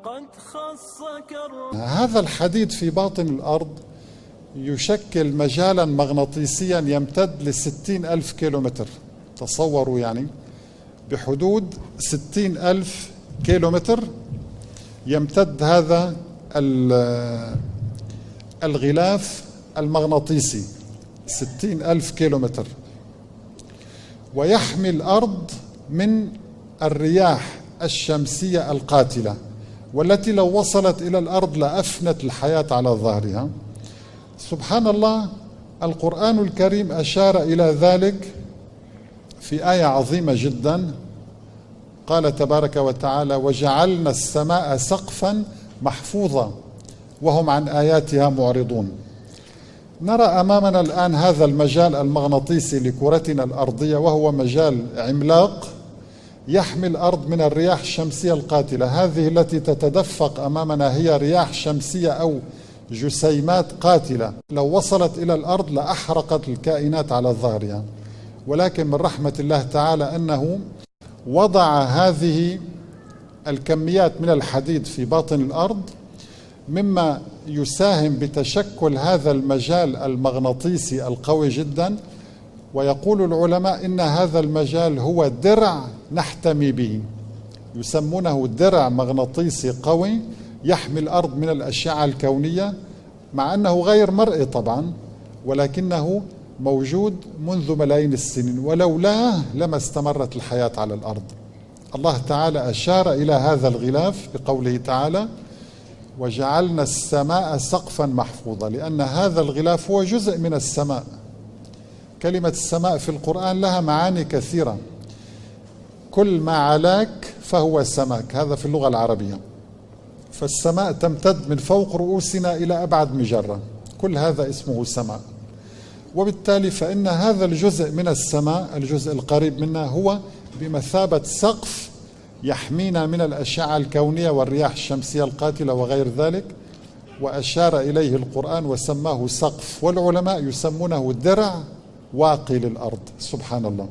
قد خصك هذا الحديد في باطن الأرض يشكل مجالا مغناطيسيا يمتد ل60,000 كيلومتر. تصوروا يعني بحدود 60,000 كيلومتر يمتد هذا الغلاف المغناطيسي 60,000 كيلومتر، ويحمي الأرض من الرياح الشمسية القاتلة، والتي لو وصلت إلى الأرض لأفنت الحياة على ظهرها. سبحان الله، القرآن الكريم أشار إلى ذلك في آية عظيمة جدا. قال تبارك وتعالى: وجعلنا السماء سقفا محفوظا وهم عن آياتها معرضون. نرى أمامنا الآن هذا المجال المغناطيسي لكرتنا الأرضية، وهو مجال عملاق يحمي الأرض من الرياح الشمسية القاتلة. هذه التي تتدفق أمامنا هي رياح شمسية أو جسيمات قاتلة، لو وصلت إلى الأرض لأحرقت الكائنات على ظهرها. ولكن من رحمة الله تعالى أنه وضع هذه الكميات من الحديد في باطن الأرض، مما يساهم بتشكل هذا المجال المغناطيسي القوي جدا. ويقول العلماء إن هذا المجال هو درع نحتمي به، يسمونه درع مغناطيسي قوي يحمي الأرض من الأشعة الكونية، مع أنه غير مرئي طبعا، ولكنه موجود منذ ملايين السنين، ولولاه لما استمرت الحياة على الأرض. الله تعالى أشار إلى هذا الغلاف بقوله تعالى: وجعلنا السماء سقفا محفوظا، لأن هذا الغلاف هو جزء من السماء. كلمة السماء في القرآن لها معاني كثيرة. كل ما علاك فهو سماك، هذا في اللغة العربية. فالسماء تمتد من فوق رؤوسنا إلى أبعد مجرة، كل هذا اسمه سماء. وبالتالي فإن هذا الجزء من السماء، الجزء القريب منا، هو بمثابة سقف يحمينا من الأشعة الكونية والرياح الشمسية القاتلة وغير ذلك. وأشار إليه القرآن وسماه سقف، والعلماء يسمونه درع واقي للأرض. سبحان الله.